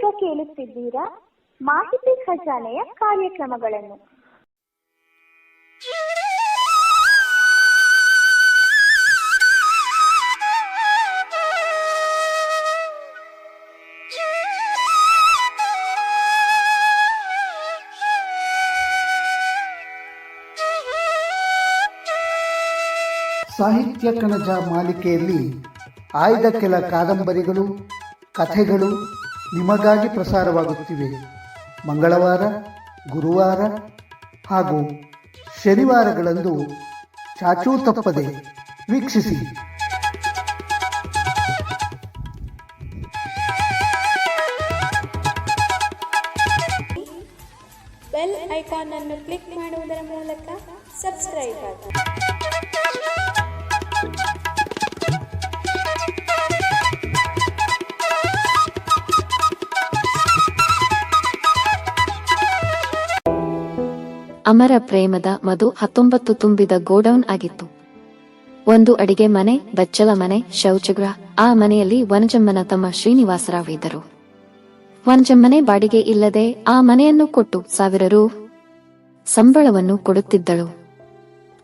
ನೀವೀಗ ಕೇಳುತ್ತಿದ್ದೀರಾ ಮಾಹಿತಿ ಖಜಾನೆಯ ಕಾರ್ಯಕ್ರಮಗಳನ್ನು. ಸಾಹಿತ್ಯ ಕಣಜ ಮಾಲಿಕೆಯಲ್ಲಿ ಆಯ್ದ ಕೆಲ ಕಾದಂಬರಿಗಳು, ಕಥೆಗಳು ನಿಮಗಾಗಿ ಪ್ರಸಾರವಾಗುತ್ತಿವೆ. ಮಂಗಳವಾರ, ಗುರುವಾರ ಹಾಗೂ ಶನಿವಾರಗಳಂದು ಚಾಚೂ ತಪ್ಪದೆ ವೀಕ್ಷಿಸಿ. ಬೆಲ್ ಐಕಾನ್ ಅನ್ನು ಕ್ಲಿಕ್ ಮಾಡುವುದರ ಮೂಲಕ ಸಬ್ಸ್ಕ್ರೈಬ್ ಆಗಿ. ಅಮರ ಪ್ರೇಮದ ಮಧು 19 ತುಂಬಿದ ಗೋಡೌನ್ ಆಗಿತ್ತು. ಒಂದು ಅಡಿಗೆ ಮನೆ, ಬಚ್ಚಲ ಮನೆ, ಶೌಚಗೃಹ. ಆ ಮನೆಯಲ್ಲಿ ವನಜಮ್ಮನ ತಮ್ಮ ಶ್ರೀನಿವಾಸರಾವ್ ಇದ್ದರು. ವನಜಮ್ಮನೆ ಬಾಡಿಗೆ ಇಲ್ಲದೆ ಆ ಮನೆಯನ್ನು ಕೊಟ್ಟು 1000 ರೂ ಸಂಬಳವನ್ನು ಕೊಡುತ್ತಿದ್ದಳು.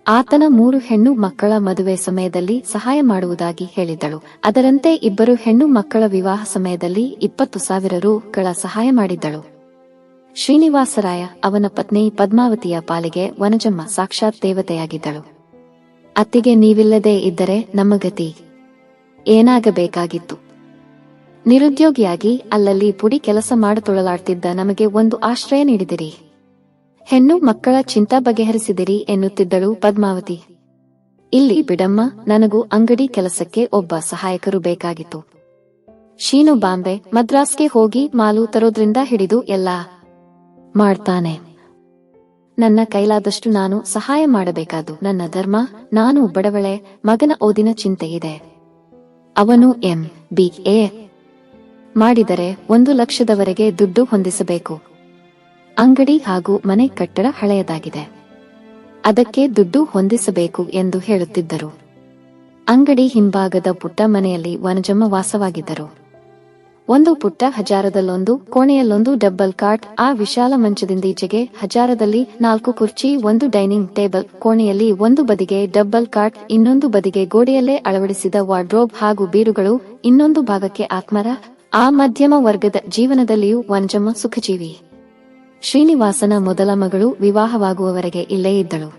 ಆತನ 3 ಹೆಣ್ಣು ಮಕ್ಕಳ ಮದುವೆ ಸಮಯದಲ್ಲಿ ಸಹಾಯ ಮಾಡುವುದಾಗಿ ಹೇಳಿದ್ದಳು. ಅದರಂತೆ 2 ಹೆಣ್ಣು ಮಕ್ಕಳ ವಿವಾಹ ಸಮಯದಲ್ಲಿ 20,000 ರೂಗಳ ಸಹಾಯ ಮಾಡಿದ್ದಳು. ಶ್ರೀನಿವಾಸರಾಯ ಅವನ ಪತ್ನಿ ಪದ್ಮಾವತಿಯ ಪಾಲಿಗೆ ವನಜಮ್ಮ ಸಾಕ್ಷಾತ್ ದೇವತೆಯಾಗಿದ್ದಳು. ಅತ್ತಿಗೆ ನೀವಿಲ್ಲದೆ ಇದ್ದರೆ ನಮ್ಮ ಗತಿ ಏನಾಗಬೇಕಾಗಿತ್ತು. ನಿರುದ್ಯೋಗಿಯಾಗಿ ಅಲ್ಲಲ್ಲಿ ಪುಡಿ ಕೆಲಸ ಮಾಡತೊಳಲಾಡ್ತಿದ್ದ ನಮಗೆ ಒಂದು ಆಶ್ರಯ ನೀಡಿದಿರಿ, ಹೆಣ್ಣು ಮಕ್ಕಳ ಚಿಂತಾ ಬಗೆಹರಿಸಿದಿರಿ ಎನ್ನುತ್ತಿದ್ದಳು ಪದ್ಮಾವತಿ. ಇಲ್ಲಿ ಬಿಡಮ್ಮ, ನನಗೂ ಅಂಗಡಿ ಕೆಲಸಕ್ಕೆ ಒಬ್ಬ ಸಹಾಯಕರು ಬೇಕಾಗಿತ್ತು. ಶೀನು ಬಾಂಬೆ, ಮದ್ರಾಸ್ಗೆ ಹೋಗಿ ಮಾಲು ತರೋದ್ರಿಂದ ಹಿಡಿದು ಎಲ್ಲಾ ಮಾಡ್ತಾನೆ. ನನ್ನ ಕೈಲಾದಷ್ಟು ನಾನು ಸಹಾಯ ಮಾಡಬೇಕಾದ್ದು ನನ್ನ ಧರ್ಮ. ನಾನು ಬಡವಳೆ, ಮಗನ ಓದಿನ ಚಿಂತೆ ಇದೆ. ಅವನು MBA ಮಾಡಿದರೆ 1 ಲಕ್ಷದವರೆಗೆ ದುಡ್ಡು ಹೊಂದಿಸಬೇಕು. ಅಂಗಡಿ ಹಾಗೂ ಮನೆ ಕಟ್ಟಡ ಹಳೆಯದಾಗಿದೆ, ಅದಕ್ಕೆ ದುಡ್ಡು ಹೊಂದಿಸಬೇಕು ಎಂದು ಹೇಳುತ್ತಿದ್ದರು. ಅಂಗಡಿ ಹಿಂಭಾಗದ ಪುಟ್ಟ ಮನೆಯಲ್ಲಿ ವನಜಮ್ಮ ವಾಸವಾಗಿದ್ದರು. ಒಂದು ಪುಟ್ಟ ಹಜಾರದಲ್ಲೊಂದು ಕೋಣೆಯಲ್ಲೊಂದು ಡಬ್ಬಲ್ ಕಾಟ್, ಆ ವಿಶಾಲ ಮಂಚದಿಂದೀಚೆಗೆ ಹಜಾರದಲ್ಲಿ 4 ಕುರ್ಚಿ, 1 ಡೈನಿಂಗ್ ಟೇಬಲ್, ಕೋಣೆಯಲ್ಲಿ ಒಂದು ಬದಿಗೆ ಡಬ್ಬಲ್ ಕಾಟ್, ಇನ್ನೊಂದು ಬದಿಗೆ ಗೋಡೆಯಲ್ಲೇ ಅಳವಡಿಸಿದ ವಾರ್ಡ್ರೋಬ್ ಹಾಗೂ ಬೀರುಗಳು, ಇನ್ನೊಂದು ಭಾಗಕ್ಕೆ ಆತ್ಮರ. ಆ ಮಧ್ಯಮ ವರ್ಗದ ಜೀವನದಲ್ಲಿಯೂ ವನಜಮ್ಮ ಸುಖಜೀವಿ. ಶ್ರೀನಿವಾಸನ ಮೊದಲ ಮಗಳು ವಿವಾಹವಾಗುವವರೆಗೆ ಇಲ್ಲೇ ಇದ್ದಳು.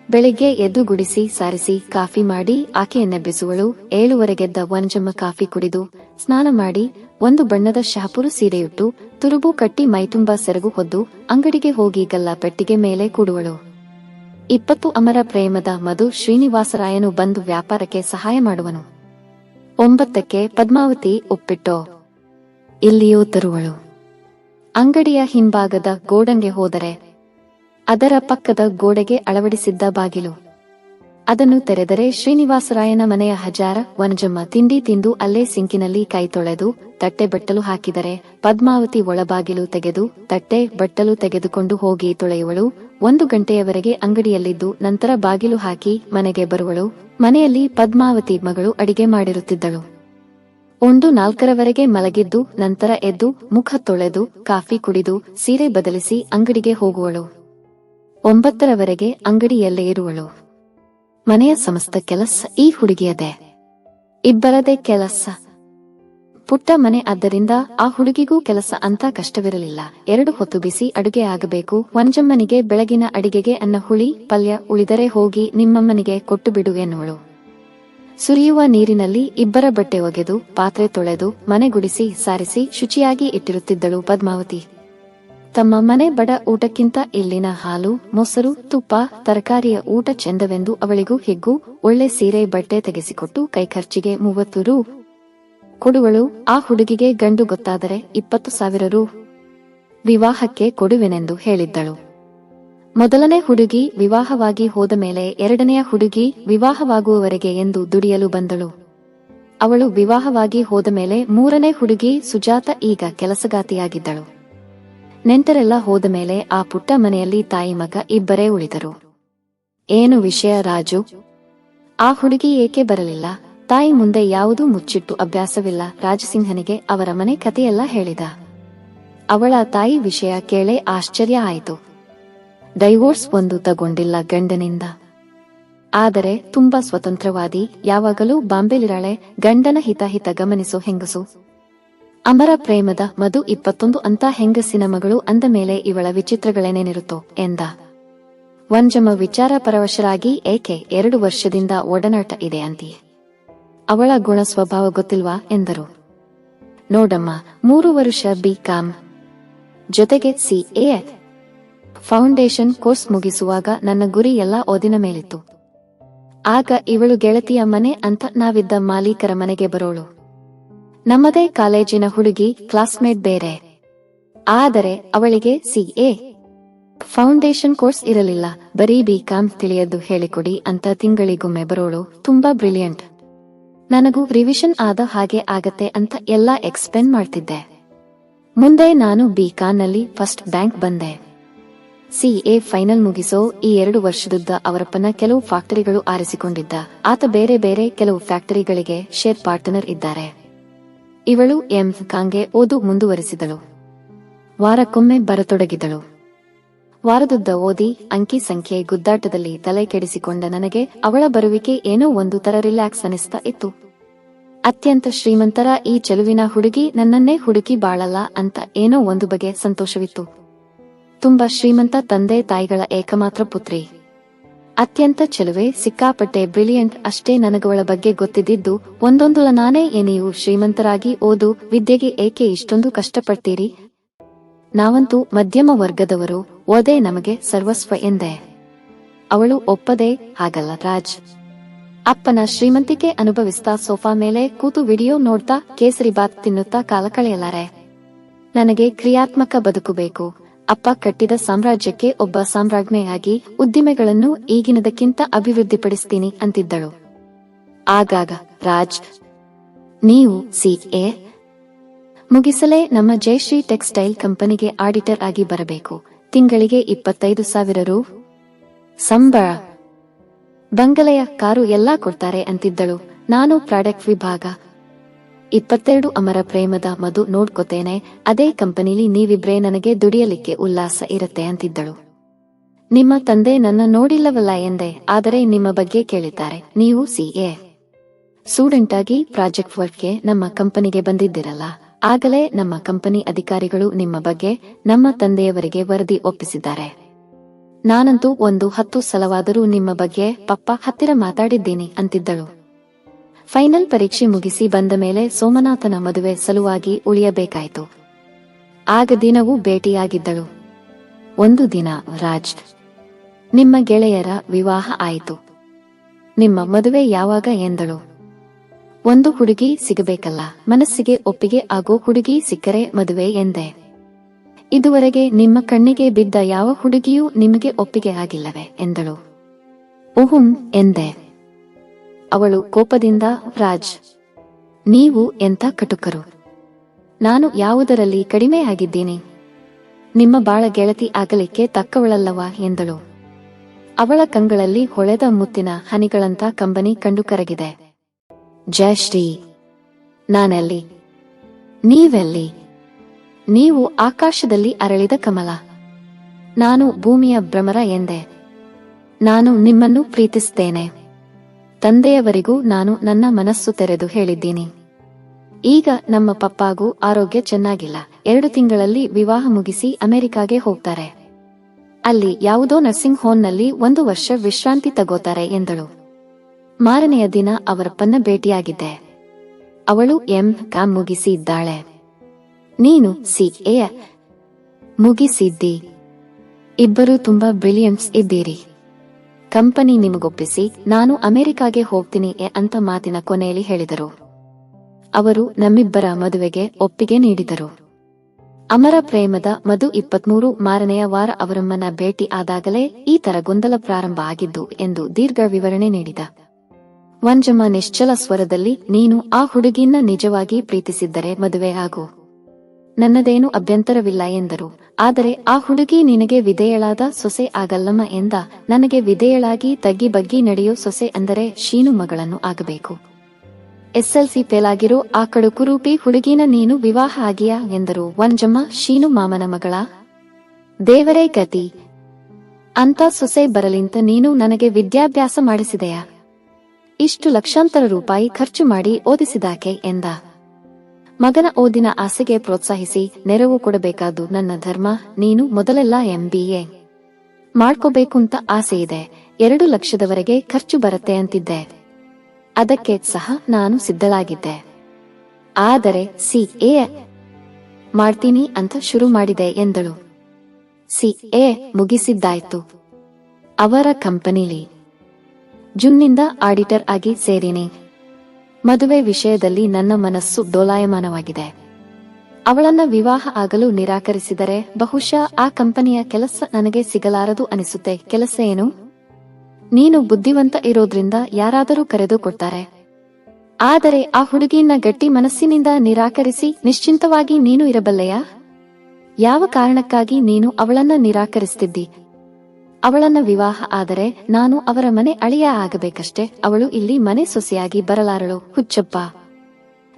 ಬೆಳಿಗ್ಗೆ ಎದ್ದು ಗುಡಿಸಿ ಸಾರಿಸಿ ಕಾಫಿ ಮಾಡಿ ಆಕೆಯನ್ನೆಬ್ಬಿಸುವಳು. 7 ವನಜಮ್ಮ ಕಾಫಿ ಕುಡಿದು ಸ್ನಾನ ಮಾಡಿ ಒಂದು ಬಣ್ಣದ ಶಹಪುರು ಸೀರೆಯುಟ್ಟು ತುರುಬು ಕಟ್ಟಿ ಮೈತುಂಬಾ ಸೆರಗು ಹೊದ್ದು ಅಂಗಡಿಗೆ ಹೋಗಿ ಗಲ್ಲ ಪೆಟ್ಟಿಗೆ ಮೇಲೆ ಕೂಡುವಳು. 20 ಅಮರ ಪ್ರೇಮದ ಮಧು ಶ್ರೀನಿವಾಸರಾಯನು ಬಂದು ವ್ಯಾಪಾರಕ್ಕೆ ಸಹಾಯ ಮಾಡುವನು. 9 ಪದ್ಮಾವತಿ ಉಪ್ಪಿಟ್ಟೋ ಇಲ್ಲಿಯೂ ತರುವಳು. ಅಂಗಡಿಯ ಹಿಂಭಾಗದ ಗೋಡನ್ಗೆ ಹೋದರೆ ಅದರ ಪಕ್ಕದ ಗೋಡೆಗೆ ಅಳವಡಿಸಿದ್ದ ಬಾಗಿಲು, ಅದನ್ನು ತೆರೆದರೆ ಶ್ರೀನಿವಾಸರಾಯನ ಮನೆಯ ಹಜಾರ. ವನಜಮ್ಮ ತಿಂಡಿ ತಿಂದು ಅಲ್ಲೇ ಸಿಂಕಿನಲ್ಲಿ ಕೈ ತೊಳೆದು ತಟ್ಟೆ ಬಟ್ಟಲು ಹಾಕಿದರೆ ಪದ್ಮಾವತಿ ಒಳಬಾಗಿಲು ತೆಗೆದು ತಟ್ಟೆ ಬಟ್ಟಲು ತೆಗೆದುಕೊಂಡು ಹೋಗಿ ತೊಳೆಯುವಳು. 1 ಗಂಟೆಯವರೆಗೆ ಅಂಗಡಿಯಲ್ಲಿದ್ದು ನಂತರ ಬಾಗಿಲು ಹಾಕಿ ಮನೆಗೆ ಬರುವಳು. ಮನೆಯಲ್ಲಿ ಪದ್ಮಾವತಿ ಮಗಳು ಅಡಿಗೆ ಮಾಡಿರುತ್ತಿದ್ದಳು. 1-4 ಮಲಗಿದ್ದು ನಂತರ ಎದ್ದು ಮುಖ ತೊಳೆದು ಕಾಫಿ ಕುಡಿದು ಸೀರೆ ಬದಲಿಸಿ ಅಂಗಡಿಗೆ ಹೋಗುವಳು. 9 ಅಂಗಡಿಯಲ್ಲೇ ಇರುವಳು. ಮನೆಯ ಸಮಸ್ತ ಕೆಲಸ ಈ ಹುಡುಗಿಯದೇ, ಇಬ್ಬರದೇ ಕೆಲಸ. ಪುಟ್ಟ ಮನೆ ಆದ್ದರಿಂದ ಆ ಹುಡುಗಿಗೂ ಕೆಲಸ ಅಂತ ಕಷ್ಟವಿರಲಿಲ್ಲ. 2 ಹೊತ್ತು ಬಿಸಿ ಅಡುಗೆ ಆಗಬೇಕು. ವನಜಮ್ಮನಿಗೆ ಬೆಳಗಿನ ಅಡಿಗೆಗೆ ಅನ್ನ ಹುಳಿ ಪಲ್ಯ ಉಳಿದರೆ ಹೋಗಿ ನಿಮ್ಮಮ್ಮನಿಗೆ ಕೊಟ್ಟು ಬಿಡು ಎನ್ನುವಳು. ಸುರಿಯುವ ನೀರಿನಲ್ಲಿ 2 ಬಟ್ಟೆ ಒಗೆದು ಪಾತ್ರೆ ತೊಳೆದು ಮನೆ ಗುಡಿಸಿ ಸಾರಿಸಿ ಶುಚಿಯಾಗಿ ಇಟ್ಟಿರುತ್ತಿದ್ದಳು ಪದ್ಮಾವತಿ. ತಮ್ಮ ಮನೆ ಬಡ ಊಟಕ್ಕಿಂತ ಇಲ್ಲಿನ ಹಾಲು, ಮೊಸರು, ತುಪ್ಪ, ತರಕಾರಿಯ ಊಟ ಚೆಂದವೆಂದು ಅವಳಿಗೂ ಹಿಗ್ಗು. ಒಳ್ಳೆ ಸೀರೆ ಬಟ್ಟೆ ತೆಗೆಸಿಕೊಟ್ಟು ಕೈಖರ್ಚಿಗೆ 30 ರೂ ಕೊಡುವಳು. ಆ ಹುಡುಗಿಗೆ ಗಂಡು ಗೊತ್ತಾದರೆ 20,000 ರೂ ವಿವಾಹಕ್ಕೆ ಕೊಡುವೆನೆಂದು ಹೇಳಿದ್ದಳು. ಮೊದಲನೇ ಹುಡುಗಿ ವಿವಾಹವಾಗಿ ಹೋದ ಮೇಲೆ 2ನೆಯ ಹುಡುಗಿ ವಿವಾಹವಾಗುವವರೆಗೆ ಎಂದು ದುಡಿಯಲು ಬಂದಳು. ಅವಳು ವಿವಾಹವಾಗಿ ಹೋದ ಮೇಲೆ 3ನೇ ಹುಡುಗಿ ಸುಜಾತ ಈಗ ಕೆಲಸಗಾತಿಯಾಗಿದ್ದಳು. ನೆಂಟರೆಲ್ಲ ಹೋದ ಮೇಲೆ ಆ ಪುಟ್ಟ ಮನೆಯಲ್ಲಿ ತಾಯಿ ಮಗ 2 ಉಳಿದರು. ಏನು ವಿಷಯ ರಾಜು? ಆ ಹುಡುಗಿ ಏಕೆ ಬರಲಿಲ್ಲ? ತಾಯಿ ಮುಂದೆ ಯಾವುದೂ ಮುಚ್ಚಿಟ್ಟು ಅಭ್ಯಾಸವಿಲ್ಲ. ರಾಜಸಿಂಹನಿಗೆ ಅವರ ಮನೆ ಕಥೆಯೆಲ್ಲ ಹೇಳಿದ. ಅವಳ ತಾಯಿ ವಿಷಯ ಕೇಳೇ ಆಶ್ಚರ್ಯ ಆಯಿತು. ಡೈವೋರ್ಸ್ ಒಂದು ತಗೊಂಡಿಲ್ಲ ಗಂಡನಿಂದ. ಆದರೆ ತುಂಬಾ ಸ್ವತಂತ್ರವಾದಿ, ಯಾವಾಗಲೂ ಬಾಂಬೆಲಿರಾಳೆ, ಗಂಡನ ಹಿತ ಗಮನಿಸೋ ಹೆಂಗಸು. ಅಮರ ಪ್ರೇಮದ ಮಧು 21 ಅಂತ ಹೆಂಗಸಿನ ಮಗಳು ಅಂದ ಮೇಲೆ ಇವಳ ವಿಚಿತ್ರಗಳೇನೇನಿರುತ್ತೋ ಎಂದ. ವಂಜಮ್ಮ ವಿಚಾರ ಪರವಶರಾಗಿ, ಏಕೆ 2 ವರ್ಷದಿಂದ ಒಡನಾಟ ಇದೆ ಅಂತೀಯೆ, ಅವಳ ಗುಣ ಸ್ವಭಾವ ಗೊತ್ತಿಲ್ವಾ ಎಂದರು. ನೋಡಮ್ಮ, 3 ವರ್ಷ BCom ಜೊತೆಗೆ CA ಫೌಂಡೇಶನ್ ಕೋರ್ಸ್ ಮುಗಿಸುವಾಗ ನನ್ನ ಗುರಿ ಎಲ್ಲ ಓದಿನ ಮೇಲಿತ್ತು. ಆಗ ಇವಳು ಗೆಳತಿಯ ಮನೆ ಅಂತ ನಾವಿದ್ದ ಮಾಲೀಕರ ಮನೆಗೆ ಬರೋಳು. ನಮ್ಮದೇ ಕಾಲೇಜಿನ ಹುಡುಗಿ, ಕ್ಲಾಸ್ಮೇಟ್ ಬೇರೆ. ಆದರೆ ಅವಳಿಗೆ CA ಫೌಂಡೇಶನ್ ಕೋರ್ಸ್ ಇರಲಿಲ್ಲ, ಬರೀ BCom ತಿಳಿಯದ್ದು ಹೇಳಿಕೊಡಿ ಅಂತ ತಿಂಗಳಿಗೊಮ್ಮೆ ಬರೋಳು. ತುಂಬಾ ಬ್ರಿಲಿಯಂಟ್. ನನಗೂ ರಿವಿಷನ್ ಆದ ಹಾಗೆ ಆಗತ್ತೆ ಅಂತ ಎಲ್ಲ ಎಕ್ಸ್ಪ್ಲೇನ್ ಮಾಡ್ತಿದ್ದೆ. ಮುಂದೆ ನಾನು BComನಲ್ಲಿ ಫಸ್ಟ್ ಬ್ಯಾಂಕ್ ಬಂದೆ. CA ಫೈನಲ್ ಮುಗಿಸೋ ಈ 2 ವರ್ಷದುದ್ದ ಅವರಪ್ಪನ ಕೆಲವು ಫ್ಯಾಕ್ಟರಿಗಳು ಆರಿಸಿಕೊಂಡಿದ್ದ. ಆತ ಬೇರೆ ಬೇರೆ ಕೆಲವು ಫ್ಯಾಕ್ಟರಿಗಳಿಗೆ ಶೇರ್ ಪಾರ್ಟ್ನರ್ ಇದ್ದಾರೆ. ಇವಳು MComಗೆ ಓದು ಮುಂದುವರಿಸಿದಳು. ವಾರಕ್ಕೊಮ್ಮೆ ಬರತೊಡಗಿದಳು. ವಾರದುದ್ದ ಓದಿ ಅಂಕಿ ಸಂಖ್ಯೆ ಗುದ್ದಾಟದಲ್ಲಿ ತಲೆ ಕೆಡಿಸಿಕೊಂಡ ನನಗೆ ಅವಳ ಬರುವಿಕೆ ಏನೋ ಒಂದು ತರ ರಿಲ್ಯಾಕ್ಸ್ ಅನಿಸ್ತಾ ಇತ್ತು. ಅತ್ಯಂತ ಶ್ರೀಮಂತರ ಈ ಚೆಲುವಿನ ಹುಡುಗಿ ನನ್ನನ್ನೇ ಹುಡುಕಿ ಬಾಳಲ್ಲ ಅಂತ ಏನೋ ಒಂದು ಬಗೆ ಸಂತೋಷವಿತ್ತು. ತುಂಬಾ ಶ್ರೀಮಂತ ತಂದೆ ತಾಯಿಗಳ ಏಕಮಾತ್ರ ಪುತ್ರಿ. ಅತ್ಯಂತ ಚೆಲುವೆ, ಸಿಕ್ಕಾಪಟ್ಟೆ ಬ್ರಿಲಿಯಂಟ್. ಅಷ್ಟೇ ನನಗವಳ ಬಗ್ಗೆ ಗೊತ್ತಿದ್ದಿದ್ದು ಒಂದೊಂದು ನಾನೇ, ನೀವು ಶ್ರೀಮಂತರಾಗಿ ಓದು ವಿದ್ಯೆಗೆ ಏಕೆ ಇಷ್ಟೊಂದು ಕಷ್ಟಪಡ್ತೀರಿ, ನಾವಂತೂ ಮಧ್ಯಮ ವರ್ಗದವರು, ಓದೇ ನಮಗೆ ಸರ್ವಸ್ವ ಎಂದೆ. ಅವಳು ಒಪ್ಪದೆ, ಹಾಗಲ್ಲ ರಾಜ್, ಅಪ್ಪನ ಶ್ರೀಮಂತಿಕೆ ಅನುಭವಿಸ್ತಾ ಸೋಫಾ ಮೇಲೆ ಕೂತು ವಿಡಿಯೋ ನೋಡ್ತಾ ಕೇಸರಿ ಬಾತ್ ತಿನ್ನುತ್ತಾ ಕಾಲ ಕಳೆಯಲಾರೆ. ನನಗೆ ಕ್ರಿಯಾತ್ಮಕ ಬದುಕು ಬೇಕು. ಅಪ್ಪ ಕಟ್ಟಿದ ಸಾಮ್ರಾಜ್ಯಕ್ಕೆ ಒಬ್ಬ ಸಾಮ್ರಾಜ್ಞೆಯಾಗಿ ಉದ್ದಿಮೆಗಳನ್ನು ಈಗಿನದಕ್ಕಿಂತ ಅಭಿವೃದ್ಧಿಪಡಿಸ್ತೀನಿ ಅಂತಿದ್ದಳು. ಆಗಾಗ, ರಾಜ್, ನೀವು CA ಮುಗಿಸಲೇ ನಮ್ಮ ಜಯಶ್ರೀ ಟೆಕ್ಸ್ಟೈಲ್ ಕಂಪನಿಗೆ ಆಡಿಟರ್ ಆಗಿ ಬರಬೇಕು. ತಿಂಗಳಿಗೆ 25,000 ರು ಸಂಬಳ, ಬಂಗಲೆಯ ಕಾರು ಎಲ್ಲಾ ಕೊಡ್ತಾರೆ ಅಂತಿದ್ದಳು. ನಾನು ಪ್ರಾಡಕ್ಟ್ ವಿಭಾಗ. 22 ಅಮರ ಪ್ರೇಮದ ಮಧು ನೋಡ್ಕೋತೇನೆ, ಅದೇ ಕಂಪನಿಲಿ ನೀವಿಬ್ರೇ, ನನಗೆ ದುಡಿಯಲಿಕ್ಕೆ ಉಲ್ಲಾಸ ಇರತ್ತೆ ಅಂತಿದ್ದಳು. ನಿಮ್ಮ ತಂದೆ ನನ್ನ ನೋಡಿಲ್ಲವಲ್ಲ ಎಂದೆ. ಆದರೆ ನಿಮ್ಮ ಬಗ್ಗೆ ಕೇಳಿದ್ದಾರೆ. ನೀವು CA ಸ್ಟೂಡೆಂಟ್ ಆಗಿ ಪ್ರಾಜೆಕ್ಟ್ ವರ್ಕ್ಗೆ ನಮ್ಮ ಕಂಪನಿಗೆ ಬಂದಿದ್ದಿರಲ್ಲ. ಆಗಲೇ ನಮ್ಮ ಕಂಪನಿ ಅಧಿಕಾರಿಗಳು ನಿಮ್ಮ ಬಗ್ಗೆ ನಮ್ಮ ತಂದೆಯವರಿಗೆ ವರದಿ ಒಪ್ಪಿಸಿದ್ದಾರೆ. ನಾನಂತೂ 10 ಸಲವಾದರೂ ನಿಮ್ಮ ಬಗ್ಗೆ ಪಪ್ಪ ಹತ್ತಿರ ಮಾತಾಡಿದ್ದೀನಿ ಅಂತಿದ್ದಳು. ಫೈನಲ್ ಪರೀಕ್ಷೆ ಮುಗಿಸಿ ಬಂದ ಮೇಲೆ ಸೋಮನಾಥನ ಮದುವೆ ಸಲುವಾಗಿ ಉಳಿಯಬೇಕಾಯಿತು. ಆಗ ದಿನವೂ ಭೇಟಿಯಾಗಿದ್ದಳು. ಒಂದು ದಿನ, ರಾಜ್, ನಿಮ್ಮ ಗೆಳೆಯರ ವಿವಾಹ ಆಯಿತು, ನಿಮ್ಮ ಮದುವೆ ಯಾವಾಗ ಎಂದಳು. ಒಂದು ಹುಡುಗಿ ಸಿಗಬೇಕಲ್ಲ, ಮನಸ್ಸಿಗೆ ಒಪ್ಪಿಗೆ ಆಗೋ ಹುಡುಗಿ ಸಿಕ್ಕರೆ ಮದುವೆ ಎಂದೆ. ಇದುವರೆಗೆ ನಿಮ್ಮ ಕಣ್ಣಿಗೆ ಬಿದ್ದ ಯಾವ ಹುಡುಗಿಯೂ ನಿಮಗೆ ಒಪ್ಪಿಗೆ ಆಗಿಲ್ಲವೇ ಎಂದಳು. ಓಹುಂ ಎಂದೆ. ಅವಳು ಕೋಪದಿಂದ, ರಾಜ್, ನೀವು ಎಂಥ ಕಟುಕರು, ನಾನು ಯಾವುದರಲ್ಲಿ ಕಡಿಮೆ ಆಗಿದ್ದೀನಿ, ನಿಮ್ಮ ಬಾಳ ಗೆಳತಿ ಆಗಲಿಕ್ಕೆ ತಕ್ಕವಳಲ್ಲವಾ ಎಂದಳು. ಅವಳ ಕಂಗಳಲ್ಲಿ ಹೊಳೆದ ಮುತ್ತಿನ ಹನಿಗಳಂತ ಕಂಬನಿ ಕಂಡು ಕರಗಿದೆ. ಜಯಶ್ರೀ, ನಾನೆಲ್ಲಿ, ನೀವೆಲ್ಲಿ, ನೀವು ಆಕಾಶದಲ್ಲಿ ಅರಳಿದ ಕಮಲ, ನಾನು ಭೂಮಿಯ ಭ್ರಮರ ಎಂದೆ. ನಾನು ನಿಮ್ಮನ್ನು ಪ್ರೀತಿಸುತ್ತೇನೆ. ತಂದೆಯವರಿಗೂ ನಾನು ನನ್ನ ಮನಸ್ಸು ತೆರೆದು ಹೇಳಿದ್ದೀನಿ. ಈಗ ನಮ್ಮ ಪಪ್ಪಾಗೂ ಆರೋಗ್ಯ ಚೆನ್ನಾಗಿಲ್ಲ. 2 ತಿಂಗಳಲ್ಲಿ ವಿವಾಹ ಮುಗಿಸಿ ಅಮೆರಿಕಾಗೆ ಹೋಗ್ತಾರೆ. ಅಲ್ಲಿ ಯಾವುದೋ ನರ್ಸಿಂಗ್ ಹೋಮ್ನಲ್ಲಿ 1 ವರ್ಷ ವಿಶ್ರಾಂತಿ ತಗೋತಾರೆ ಎಂದಳು. ಮಾರನೆಯ ದಿನ ಅವರಪ್ಪನ್ನ ಭೇಟಿಯಾಗಿದ್ದೆ. ಅವಳು MCom ಮುಗಿಸಿ ಇದ್ದಾಳೆ. ನೀನು CA ಮುಗಿಸಿದ್ದಿ. ಇಬ್ಬರು ತುಂಬಾ ಬ್ರಿಲಿಯಂಟ್ಸ್ ಇದ್ದೀರಿ. ಕಂಪನಿ ನಿಮಗೊಪ್ಪಿಸಿ ನಾನು ಅಮೆರಿಕಾಗೆ ಹೋಗ್ತೀನಿ ಅಂತ ಮಾತಿನ ಕೊನೆಯಲ್ಲಿ ಹೇಳಿದರು. ಅವರು ನಮ್ಮಿಬ್ಬರ ಮದುವೆಗೆ ಒಪ್ಪಿಗೆ ನೀಡಿದರು. ಅಮರ ಪ್ರೇಮದ ಮಧು 23 ಮಾರನೆಯ ವಾರ ಅವರಮ್ಮನ ಭೇಟಿ ಆದಾಗಲೇ ಈ ತರ ಗೊಂದಲ ಪ್ರಾರಂಭ ಆಗಿದ್ದು ಎಂದು ದೀರ್ಘ ವಿವರಣೆ ನೀಡಿದ. ವಂಜಮ್ಮ ನಿಶ್ಚಲ ಸ್ವರದಲ್ಲಿ, ನೀನು ಆ ಹುಡುಗಿನ ನಿಜವಾಗಿ ಪ್ರೀತಿಸಿದ್ದರೆ ಮದುವೆ ಆಗು, ನನ್ನದೇನು ಅಭ್ಯಂತರವಿಲ್ಲ ಎಂದರು. ಆದರೆ ಆ ಹುಡುಗಿ ನಿನಗೆ ವಿಧೇಯಳಾದ ಸೊಸೆ ಆಗಲ್ಲಮ್ಮ ಎಂದ. ನನಗೆ ವಿಧೇಯಳಾಗಿ ತಗ್ಗಿ ಬಗ್ಗಿ ನಡೆಯೋ ಸೊಸೆ ಅಂದರೆ ಶೀನು ಮಗಳನ್ನು ಆಗಬೇಕು. SLC ಫೇಲಾಗಿರೋ ಆ ಕಡುಕು ರೂಪಿ ಹುಡುಗಿನ ನೀನು ವಿವಾಹ ಆಗಿಯಾ ಎಂದರು ವನಜಮ್ಮ. ಶೀನು ಮಾಮನ ಮಗಳ ದೇವರೇ ಗತಿ ಅಂತ ಸೊಸೆ ಬರಲಿಂತ ನೀನು ನನಗೆ ವಿದ್ಯಾಭ್ಯಾಸ ಮಾಡಿಸಿದೆಯಾ? ಇಷ್ಟು ಲಕ್ಷಾಂತರ ರೂಪಾಯಿ ಖರ್ಚು ಮಾಡಿ ಓದಿಸಿದಾಕೆ ಎಂದ. ಮಗನ ಓದಿನ ಆಸೆಗೆ ಪ್ರೋತ್ಸಾಹಿಸಿ ನೆರವು ಕೊಡಬೇಕಾದ್ದು ನನ್ನ ಧರ್ಮ. ನೀನು ಮೊದಲೆಲ್ಲ MBA ಮಾಡ್ಕೋಬೇಕುಂತ ಆಸೆಯಿದೆ, 2 ಲಕ್ಷದವರೆಗೆ ಖರ್ಚು ಬರುತ್ತೆ ಅಂತಿದ್ದೆ. ಅದಕ್ಕೆ ಸಹ ನಾನು ಸಿದ್ಧಳಾಗಿದ್ದೆ. ಆದರೆ CA ಮಾಡ್ತೀನಿ ಅಂತ ಶುರು ಮಾಡಿದೆ ಎಂದಳು. CA ಮುಗಿಸಿದ್ದಾಯ್ತು. ಅವರ ಕಂಪನಿಲಿ ಜೂನ್ನಿಂದ ಆಡಿಟರ್ ಆಗಿ ಸೇರಿನಿ. ಮದುವೆ ವಿಷಯದಲ್ಲಿ ನನ್ನ ಮನಸ್ಸು ಡೋಲಾಯಮಾನವಾಗಿದೆ. ಅವಳನ್ನ ವಿವಾಹ ಆಗಲು ನಿರಾಕರಿಸಿದರೆ ಬಹುಶಃ ಆ ಕಂಪನಿಯ ಕೆಲಸ ನನಗೆ ಸಿಗಲಾರದು ಅನಿಸುತ್ತೆ. ಕೆಲಸ ಏನು? ನೀನು ಬುದ್ಧಿವಂತ ಇರೋದ್ರಿಂದ ಯಾರಾದರೂ ಕರೆದು ಕೊಡ್ತಾರೆ. ಆದರೆ ಆ ಹುಡುಗಿಯನ್ನ ಗಟ್ಟಿ ಮನಸ್ಸಿನಿಂದ ನಿರಾಕರಿಸಿ ನಿಶ್ಚಿಂತವಾಗಿ ನೀನು ಇರಬಲ್ಲೆಯಾ? ಯಾವ ಕಾರಣಕ್ಕಾಗಿ ನೀನು ಅವಳನ್ನ ನಿರಾಕರಿಸ್ತಿದ್ದಿ? ಅವಳನ್ನ ವಿವಾಹ ಆದರೆ ನಾನು ಅವರ ಮನೆ ಅಳಿಯ ಆಗಬೇಕಷ್ಟೆ. ಅವಳು ಇಲ್ಲಿ ಮನೆ ಸೊಸೆಯಾಗಿ ಬರಲಾರಳು. ಹುಚ್ಚಪ್ಪ,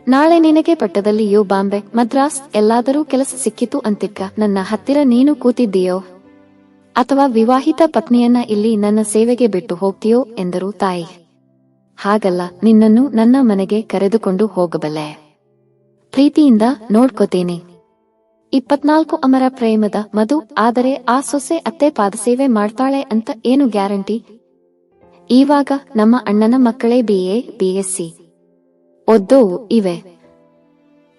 ನಾಳೆ ನಿನಗೆ ಪಟ್ಟದಲ್ಲಿಯೋ ಬಾಂಬೆ ಮದ್ರಾಸ್ ಎಲ್ಲಾದರೂ ಕೆಲಸ ಸಿಕ್ಕಿತು ಅಂತಿಕ್ಕ ನನ್ನ ಹತ್ತಿರ ನೀನು ಕೂತಿದ್ದೀಯೋ ಅಥವಾ ವಿವಾಹಿತ ಪತ್ನಿಯನ್ನ ಇಲ್ಲಿ ನನ್ನ ಸೇವೆಗೆ ಬಿಟ್ಟು ಹೋಗ್ತೀಯೋ ಎಂದರು ತಾಯಿ. ಹಾಗಲ್ಲ, ನಿನ್ನನ್ನು ನನ್ನ ಮನೆಗೆ ಕರೆದುಕೊಂಡು ಹೋಗಬಲ್ಲೆ. ಪ್ರೀತಿಯಿಂದ ನೋಡ್ಕೋತೀನಿ. 24 ಅಮರ ಪ್ರೇಮದ ಮಧು. ಆದರೆ ಆ ಸೊಸೆ ಅತ್ತೆ ಪಾದಸೇವೆ ಮಾಡ್ತಾಳೆ ಅಂತ ಏನು ಗ್ಯಾರಂಟಿ? ಇವಾಗ ನಮ್ಮ ಅಣ್ಣನ ಮಕ್ಕಳೇ BA BSc ಓದ್ದೋವು ಇವೆ.